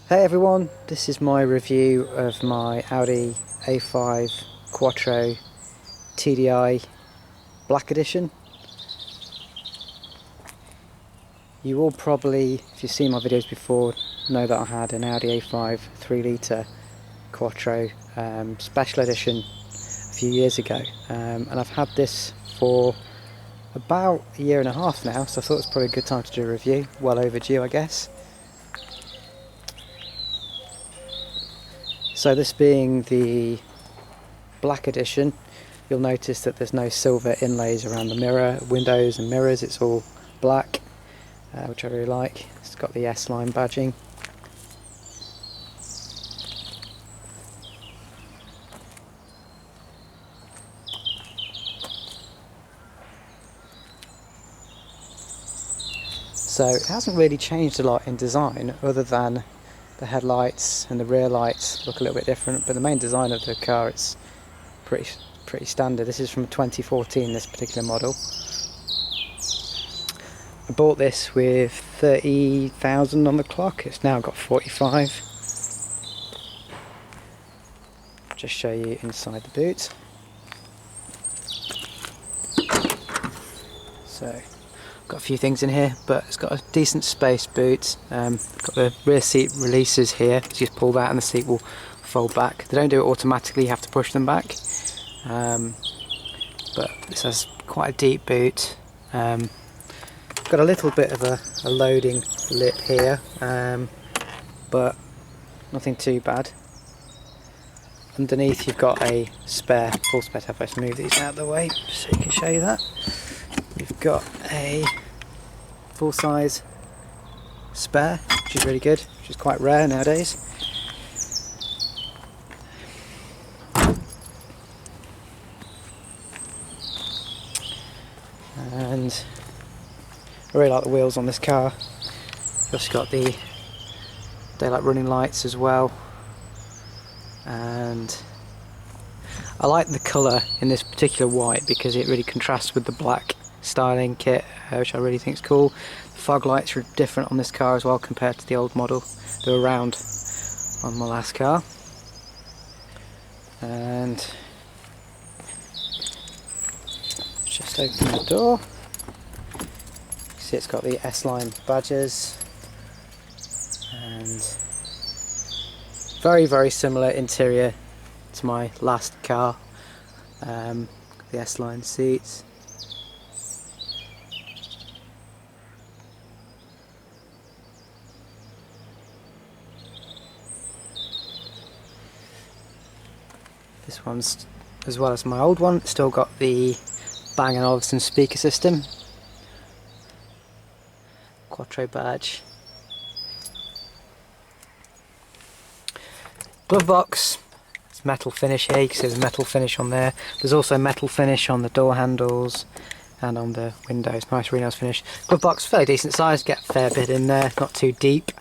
Hey everyone, this is my review of my Audi A5 Quattro TDI Black Edition. You all probably, if you've seen my videos before, know that I had an Audi A5 3 litre Quattro Special Edition a few years ago, and I've had this for about a year and a half now, so I thought it was probably a good time to do a review. Well overdue, I guess. So this being the Black Edition, you'll notice that there's no silver inlays around the windows and mirrors. It's all black, which I really like. It's got the S-line badging. So it hasn't really changed a lot in design, other than the headlights and the rear lights look a little bit different, but the main design of the car is pretty standard. This is from 2014, this particular model. I bought this with 30,000 on the clock. It's now got 45. Just show you inside the boot. So got a few things in here, but it's got a decent space boot. Got the rear seat releases here, so you just pull that and the seat will fold back. They don't do it automatically, you have to push them back. But this has quite a deep boot. Got a little bit of a loading lip here, but nothing too bad. Underneath you've got a full spare tire. Let's move these out of the way so you can show you that. You've got a full-size spare, which is really good, which is quite rare nowadays. And I really like the wheels on this car. You've also got the daylight running lights as well. And I like the colour in this particular white because it really contrasts with the black styling kit, which I really think is cool. The fog lights are different on this car as well compared to the old model. They were round on my last car. And just open the door. You see it's got the S-line badges, and very similar interior to my last car. The S-line seats. This one's, as well as my old one, still got the Bang & Olufsen speaker system. Quattro badge. Glove box. It's metal finish here. You can see there's metal finish on there. There's also metal finish on the door handles and on the windows. Nice, really nice finish. Glove box, fairly decent size. Get a fair bit in there. Not too deep.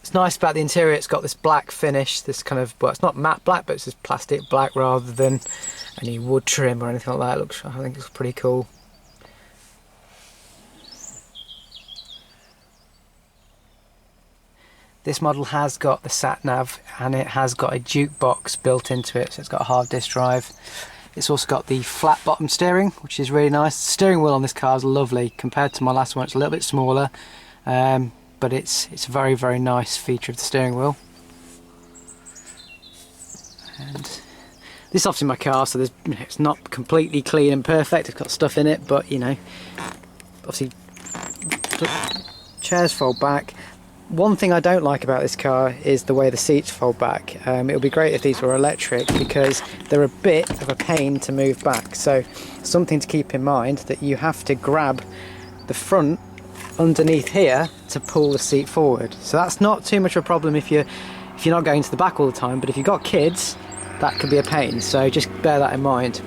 It's nice about the interior, it's got this black finish, this kind of, well, it's not matte black, but it's this plastic black rather than any wood trim or anything like that. I think it's pretty cool. This model has got the sat nav, and it has got a jukebox built into it, so it's got a hard disk drive. It's also got the flat bottom steering, which is really nice. The steering wheel on this car is lovely compared to my last one. It's a little bit smaller. But it's a very nice feature of the steering wheel. And this is obviously my car, so it's not completely clean and perfect. It's got stuff in it, but you know, obviously chairs fold back. One thing I don't like about this car is the way the seats fold back. It would be great if these were electric because they're a bit of a pain to move back. So something to keep in mind, that you have to grab the front underneath here to pull the seat forward. So that's not too much of a problem if you're not going to the back all the time, but if you've got kids, that could be a pain, so just bear that in mind.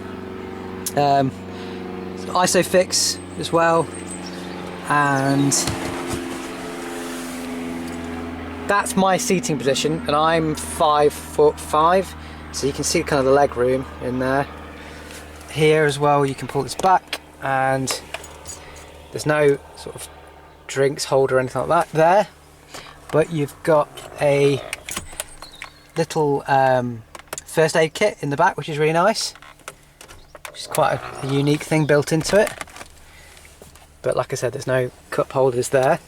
ISOFIX as well, and that's my seating position, and I'm 5'5", so you can see kind of the leg room in there. Here as well, you can pull this back, and There's no sort of drinks holder or anything like that there, but you've got a little first aid kit in the back, which is really nice, which is quite a unique thing built into it. But like I said, there's no cup holders there.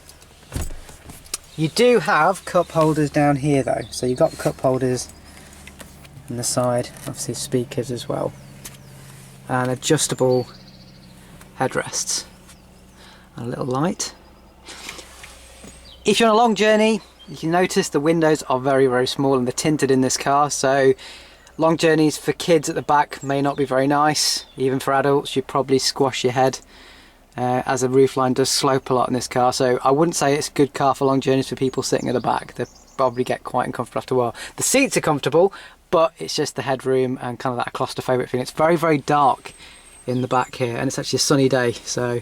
You do have cup holders down here though, so you've got cup holders on the side, obviously speakers as well, and adjustable headrests, and a little light. If you're on a long journey, you can notice the windows are very, very small and they're tinted in this car, so long journeys for kids at the back may not be very nice. Even for adults, you'd probably squash your head, as the roofline does slope a lot in this car. So I wouldn't say it's a good car for long journeys for people sitting at the back. They probably get quite uncomfortable after a while. The seats are comfortable, but it's just the headroom and kind of that claustrophobic feeling. It's very, very dark in the back here, and it's actually a sunny day, so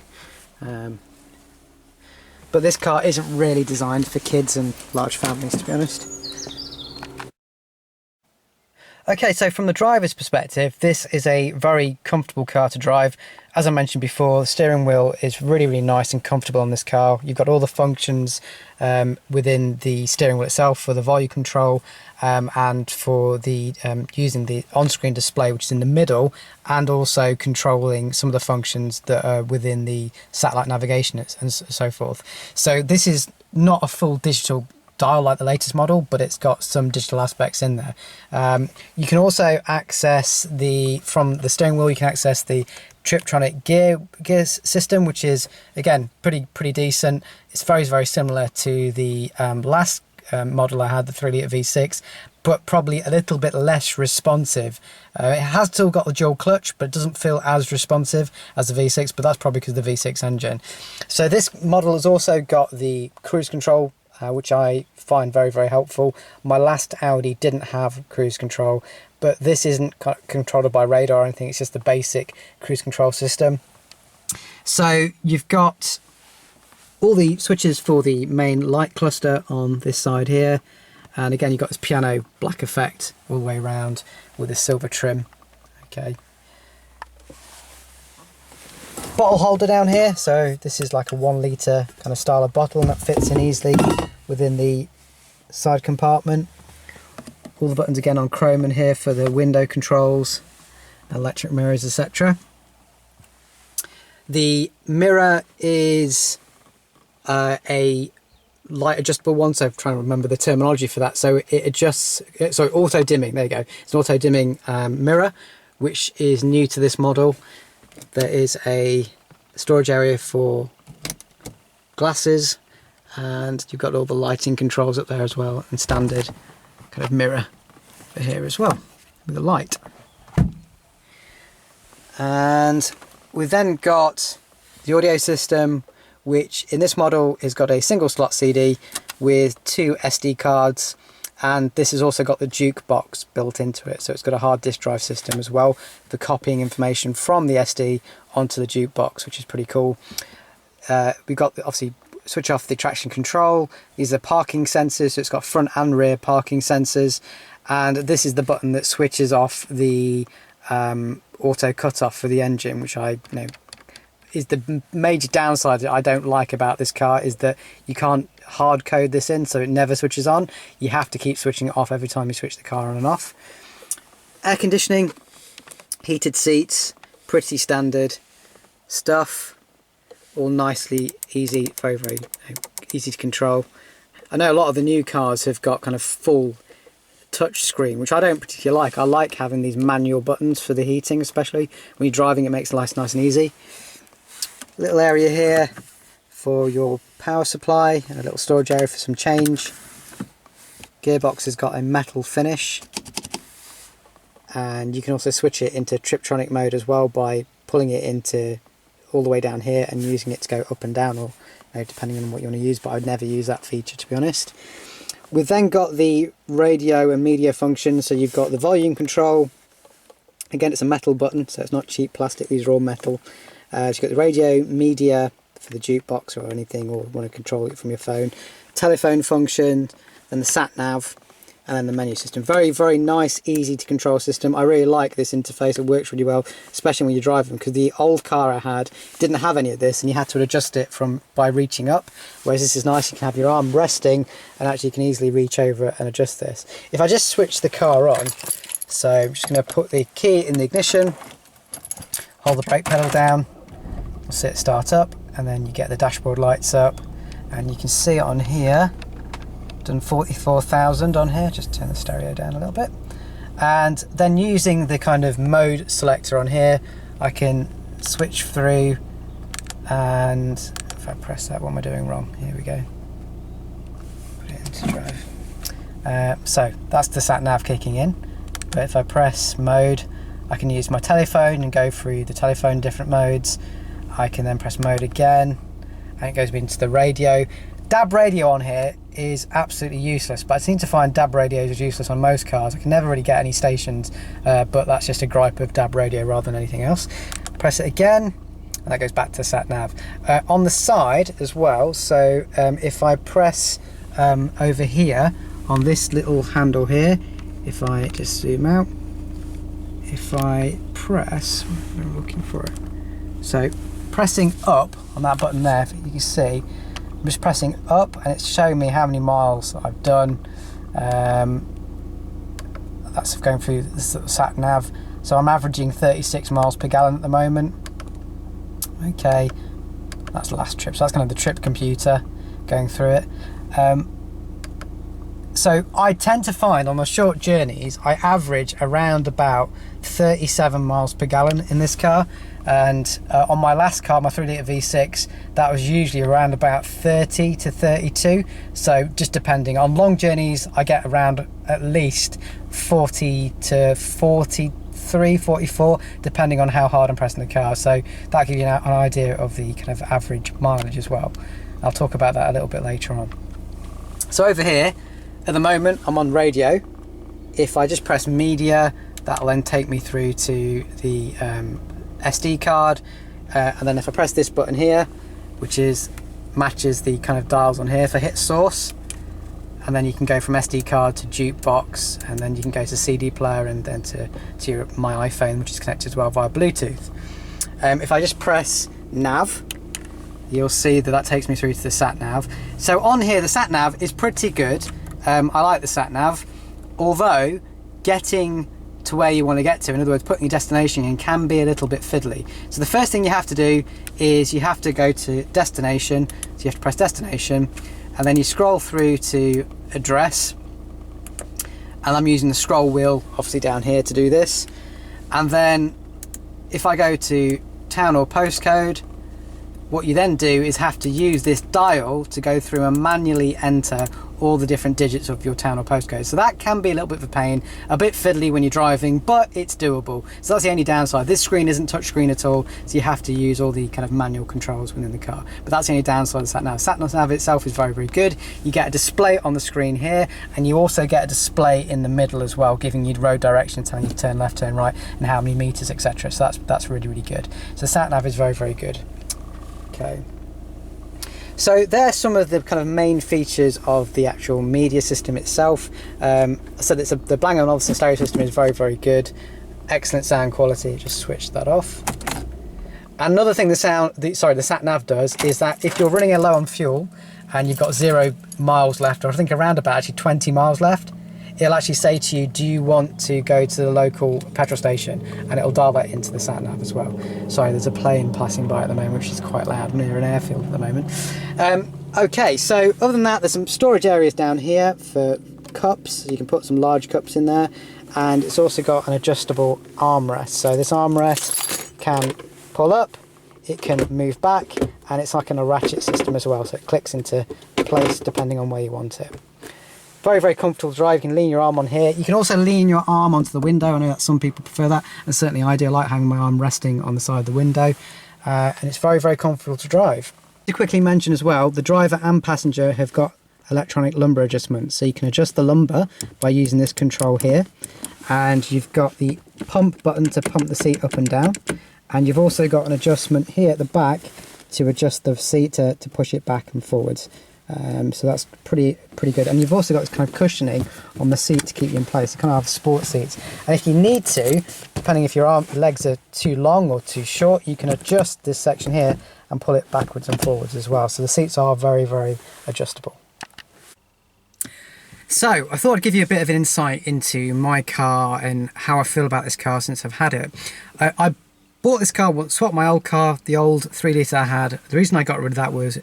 but this car isn't really designed for kids and large families, to be honest. Okay, so from the driver's perspective, this is a very comfortable car to drive. As I mentioned before, the steering wheel is really, really nice and comfortable on this car. You've got all the functions within the steering wheel itself for the volume control and for the using the on-screen display, which is in the middle, and also controlling some of the functions that are within the satellite navigation and so forth. So this is not a full digital dial like the latest model, but it's got some digital aspects in there. You can also access from the steering wheel, you can access the Triptronic gear system, which is again pretty decent. It's very, very similar to the last model I had, the 3 litre V6, but probably a little bit less responsive. It has still got the dual clutch, but it doesn't feel as responsive as the V6, but that's probably because of the V6 engine. So this model has also got the cruise control, which I find very, very helpful. My last Audi didn't have cruise control, but this isn't controlled by radar or anything. It's just the basic cruise control system. So you've got all the switches for the main light cluster on this side here, and again you've got this piano black effect all the way around with this silver trim. Okay, bottle holder down here, so this is like a 1 litre kind of style of bottle, and that fits in easily within the side compartment. All the buttons again on chrome in here for the window controls, electric mirrors, etc. The mirror is a light adjustable one, so I'm trying to remember the terminology for that. So it adjusts, so auto dimming, there you go. It's an auto dimming mirror, which is new to this model. There is a storage area for glasses, and you've got all the lighting controls up there as well, and standard kind of mirror here as well with a light. And we've then got the audio system, which in this model has got a single slot CD with 2 SD cards, and this has also got the jukebox built into it, so it's got a hard disk drive system as well for copying information from the SD onto the jukebox, which is pretty cool. We've got obviously switch off the traction control. These are parking sensors, so it's got front and rear parking sensors, and this is the button that switches off the auto cut-off for the engine, which is the major downside that I don't like about this car, is that you can't hard code this in, so it never switches on. You have to keep switching it off every time you switch the car on and off. Air conditioning, heated seats, pretty standard stuff, all nicely easy, very, very easy to control. I know a lot of the new cars have got kind of full touch screen, which I don't particularly like. I like having these manual buttons for the heating, especially when you're driving. It makes life nice and easy. Little area here for your power supply, and a little storage area for some change. Gearbox has got a metal finish, and you can also switch it into Triptronic mode as well by pulling it into all the way down here and using it to go up and down, or depending on what you want to use, but I'd never use that feature, to be honest. We've then got the radio and media function, so you've got the volume control. Again, it's a metal button, so it's not cheap plastic, these are all metal. You've got the radio, media for the jukebox or anything, or want to control it from your phone, telephone function, then the sat nav, and then the menu system. Very, very nice, easy to control system. I really like this interface. It works really well, especially when you're driving, because the old car I had didn't have any of this, and you had to adjust it by reaching up, whereas this is nice. You can have your arm resting, and actually you can easily reach over it and adjust this. If I just switch the car on, so I'm just going to put the key in the ignition, hold the brake pedal down, we'll see it start up, and then you get the dashboard lights up, and you can see it on here. Done 44,000 on here. Just turn the stereo down a little bit, and then using the kind of mode selector on here, I can switch through, and if I press that, what am I doing wrong? Here we go. Put it into drive. So that's the sat nav kicking in. But if I press mode, I can use my telephone and go through the telephone different modes. I can then press mode again, and it goes into the radio. DAB radio on here is absolutely useless, but I seem to find DAB radios is useless on most cars. I can never really get any stations, but that's just a gripe of DAB radio rather than anything else. Press it again, and that goes back to sat nav. On the side as well, so if I press over here on this little handle here, if I just zoom out, if I press, I'm looking for it, so pressing up on that button there, you can see I'm just pressing up, and it's showing me how many miles I've done. That's going through the sat nav. So I'm averaging 36 miles per gallon at the moment. Okay, that's the last trip. So that's kind of the trip computer going through it. So I tend to find on the short journeys, I average around about 37 miles per gallon in this car. And on my last car, my 3-litre V6, that was usually around about 30 to 32. So just depending on long journeys, I get around at least 40 to 43, 44, depending on how hard I'm pressing the car. So that gives you an idea of the kind of average mileage as well. I'll talk about that a little bit later on. So over here, at the moment, I'm on radio. If I just press media, that'll then take me through to the SD card, and then if I press this button here, which matches the kind of dials on here, if I hit source, and then you can go from SD card to jukebox, and then you can go to CD player, and then to my iPhone, which is connected as well via Bluetooth. If I just press nav, you'll see that takes me through to the sat nav. So on here, the sat nav is pretty good. I like the sat nav, although getting to where you want to get to, in other words putting your destination in, can be a little bit fiddly. So the first thing you have to do is you have to go to destination, so you have to press destination, and then you scroll through to address, and I'm using the scroll wheel obviously down here to do this. And then if I go to town or postcode, what you then do is have to use this dial to go through and manually enter all the different digits of your town or postcode. So that can be a little bit of a pain, a bit fiddly when you're driving, but it's doable. So that's the only downside. This screen isn't touchscreen at all, so you have to use all the kind of manual controls within the car. But that's the only downside of sat nav. Sat nav itself is very, very good. You get a display on the screen here, and you also get a display in the middle as well, giving you road direction, telling you to turn left, turn right, and how many meters, etc. So that's really, really good. So sat nav is very, very good. Okay. So there's some of the kind of main features of the actual media system itself. So the Bang & Olufsen stereo system is very, very good. Excellent sound quality. Just switch that off. Another thing the sat nav does is that if you're running low on fuel and you've got 0 miles left, or I think around about actually 20 miles left, it'll actually say to you, do you want to go to the local petrol station? And it'll dial that into the sat nav as well. Sorry, there's a plane passing by at the moment, which is quite loud. I'm near an airfield at the moment. Okay, so other than that, there's some storage areas down here for cups. You can put some large cups in there. And it's also got an adjustable armrest. So this armrest can pull up, it can move back, and it's like in a ratchet system as well. So it clicks into place depending on where you want it. Very, very comfortable to drive. You can lean your arm on here. You can also lean your arm onto the window. I know that some people prefer that, and certainly I do. I like having my arm resting on the side of the window, and it's very, very comfortable to drive. To quickly mention as well, the driver and passenger have got electronic lumbar adjustments, so you can adjust the lumbar by using this control here, and you've got the pump button to pump the seat up and down, and you've also got an adjustment here at the back to adjust the seat to push it back and forwards. So that's pretty good. And you've also got this kind of cushioning on the seat to keep you in place. You kind of have sport seats. And if you need to, depending if your legs are too long or too short, you can adjust this section here and pull it backwards and forwards as well. So the seats are very, very adjustable. So I thought I'd give you a bit of an insight into my car and how I feel about this car since I've had it. I bought this car, swapped my old car, the old 3 litre I had. The reason I got rid of that was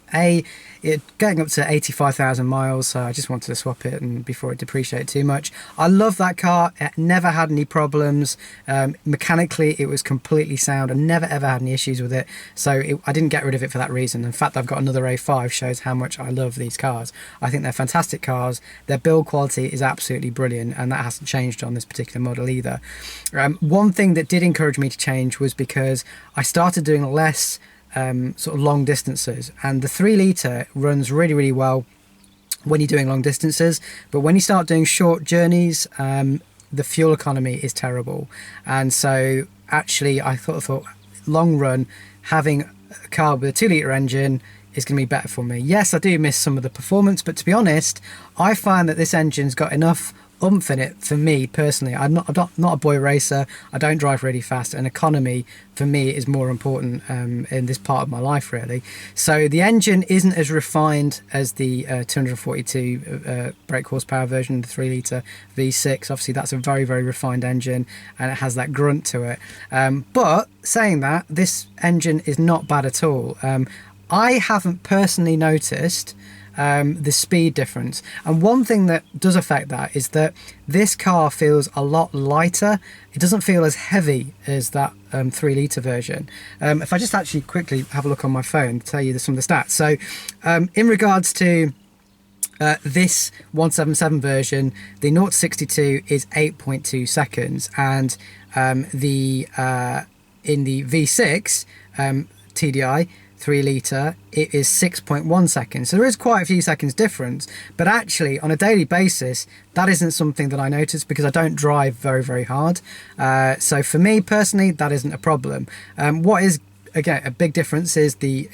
it getting up to 85,000 miles, so I just wanted to swap it and before it depreciated too much. I love that car. It never had any problems. Mechanically, it was completely sound. I never ever had any issues with it, so I didn't get rid of it for that reason. In fact, I've got another A5, shows how much I love these cars. I think they're fantastic cars. Their build quality is absolutely brilliant, and that hasn't changed on this particular model either. One thing that did encourage me to change was because I started doing less sort of long distances, and the 3 litre runs really, really well when you're doing long distances, but when you start doing short journeys, the fuel economy is terrible. And so actually I thought long run, having a car with a 2 litre engine is going to be better for me. Yes, I do miss some of the performance, but to be honest, I find that this engine's got enough oomph in it for me personally. I'm not a boy racer. I don't drive really fast, and economy for me is more important in this part of my life, really. So the engine isn't as refined as the 242 brake horsepower version, the 3 litre V6. Obviously that's a very, very refined engine, and it has that grunt to it. But saying that, this engine is not bad at all. I haven't personally noticed the speed difference, and one thing that does affect that is that this car feels a lot lighter. It doesn't feel as heavy as that 3 litre version. If I just actually quickly have a look on my phone to tell you some of the stats. So in regards to this 177 version, the 0 to 62 is 8.2 seconds, and in the V6 TDI 3 litre, it is 6.1 seconds. So there is quite a few seconds difference, but actually on a daily basis that isn't something that I notice because I don't drive very, very hard. So for me personally, that isn't a problem. What is again a big difference is the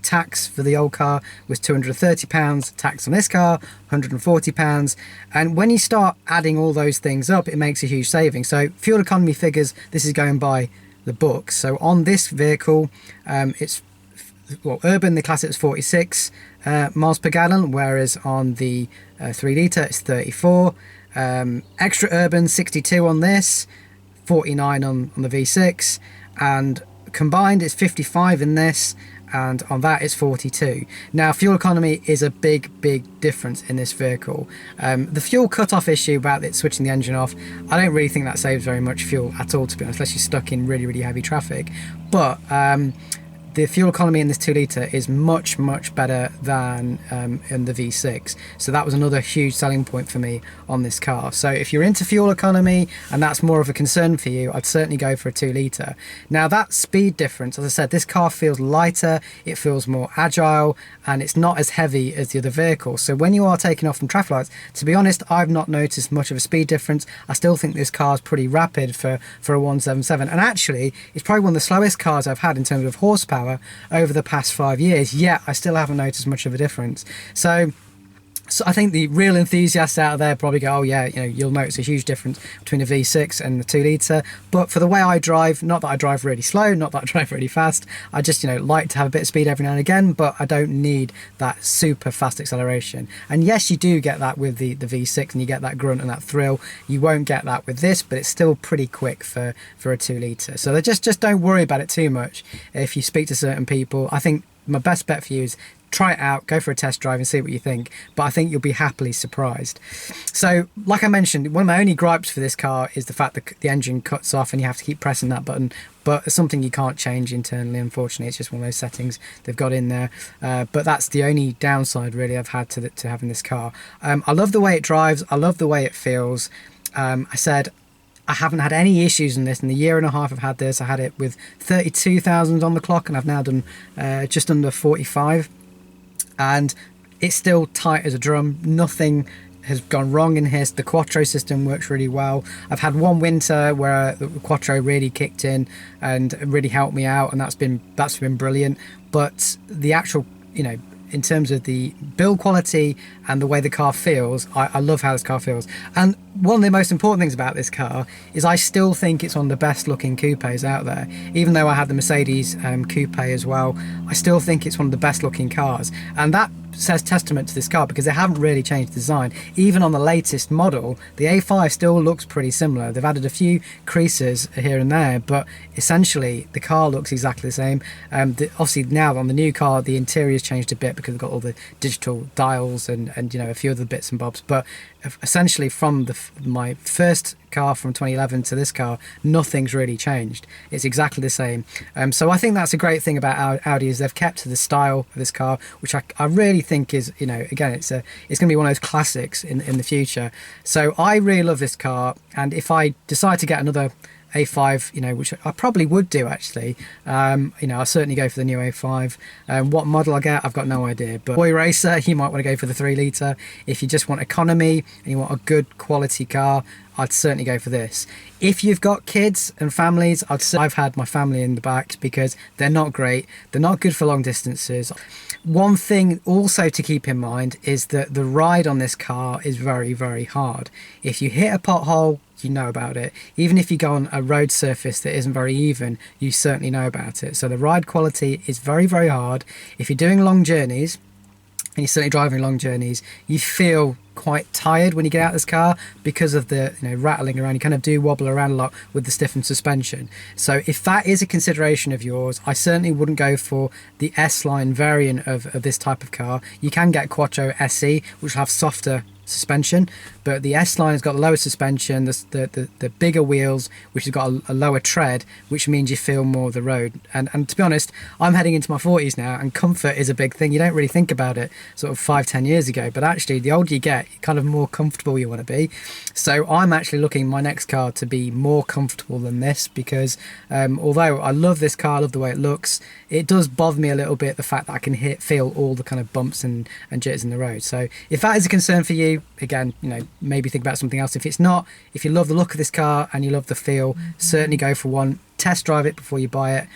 tax for the old car was £230, tax on this car £140, and when you start adding all those things up, it makes a huge saving. So fuel economy figures, this is going by the book. So on this vehicle, it's urban, they class it as 46 miles per gallon, whereas on the 3 litre it's 34. Extra urban 62 on this, 49 on the V6, and combined it's 55 in this, and on that it's 42. Now fuel economy is a big difference in this vehicle. The fuel cut-off issue about it switching the engine off, I don't really think that saves very much fuel at all, to be honest, unless you're stuck in really heavy traffic. But the fuel economy in this 2 litre is much better than in the V6. So that was another huge selling point for me on this car. So if you're into fuel economy and that's more of a concern for you, I'd certainly go for a 2 litre. Now that speed difference, as I said, this car feels lighter, it feels more agile, and it's not as heavy as the other vehicle. So when you are taking off from traffic lights, to be honest, I've not noticed much of a speed difference. I still think this car is pretty rapid for a 177, and actually it's probably one of the slowest cars I've had in terms of horsepower over the past 5 years, yet I still haven't noticed much of a difference. So I think the real enthusiasts out there probably go, oh yeah, you'll notice a huge difference between a V6 and the 2 litre. But for the way I drive, not that I drive really slow, not that I drive really fast, I just like to have a bit of speed every now and again, but I don't need that super fast acceleration. And yes, you do get that with the V6, and you get that grunt and that thrill. You won't get that with this, but it's still pretty quick for a 2 litre. So just don't worry about it too much. If you speak to certain people, I think my best bet for you is try it out, go for a test drive and see what you think, but I think you'll be happily surprised. So like I mentioned, one of my only gripes for this car is the fact that the engine cuts off and you have to keep pressing that button, but it's something you can't change internally, unfortunately. It's just one of those settings they've got in there, but that's the only downside really I've had to having this car. I love the way it drives, I love the way it feels. I said I haven't had any issues in this in the year and a half I've had this. I had it with 32,000 on the clock, and I've now done just under 45, and it's still tight as a drum. Nothing has gone wrong in here. The Quattro system works really well. I've had one winter where the Quattro really kicked in and really helped me out, and that's been brilliant. But the actual in terms of the build quality and the way the car feels, I love how this car feels. And one of the most important things about this car is I still think it's one of the best looking coupes out there. Even though I have the Mercedes coupe as well, I still think it's one of the best looking cars. And that says testament to this car, because they haven't really changed the design. Even on the latest model, the A5 still looks pretty similar. They've added a few creases here and there, but essentially the car looks exactly the same. Obviously now on the new car, the interior's changed a bit because they've got all the digital dials and you know, a few other bits and bobs, but essentially from my first car from 2011 to this car, nothing's really changed. It's exactly the same. So I think that's a great thing about Audi, is they've kept to the style of this car, which I really think is, you know, again, it's going to be one of those classics in the future. So I really love this car, and if I decide to get another A5, you know, which I probably would do actually, you know, I'll certainly go for the new A5. What model I get, I've got no idea, but boy racer, you might want to go for the 3 litre. If you just want economy and you want a good quality car, I'd certainly go for this. If you've got kids and families, I've had my family in the back, because they're not great. They're not good for long distances. One thing also to keep in mind is that the ride on this car is very, very hard. If you hit a pothole, you know about it. Even if you go on a road surface that isn't very even, you certainly know about it. So the ride quality is very, very hard. If you're doing long journeys, and you're certainly driving long journeys, you feel quite tired when you get out of this car because of the, you know, rattling around. You kind of do wobble around a lot with the stiffened suspension. So if that is a consideration of yours, I certainly wouldn't go for the S-Line variant of this type of car. You can get Quattro SE, which will have softer suspension, but the S-Line has got the lower suspension, the bigger wheels, which has got a lower tread, which means you feel more of the road. And to be honest, I'm heading into my 40s now, and comfort is a big thing. You don't really think about it sort of 5-10 years ago, but actually the older you get, kind of more comfortable you want to be. So I'm actually looking my next car to be more comfortable than this, because although I love this car, I love the way it looks, it does bother me a little bit the fact that I can feel all the kind of bumps and jitters in the road. So if that is a concern for you, again, you know, maybe think about something else. If it's not, if you love the look of this car and you love the feel, certainly go for one. Test drive it before you buy it.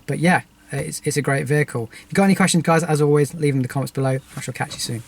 But yeah, it's a great vehicle. If you've got any questions, guys, as always, leave them in the comments below. I shall catch you soon.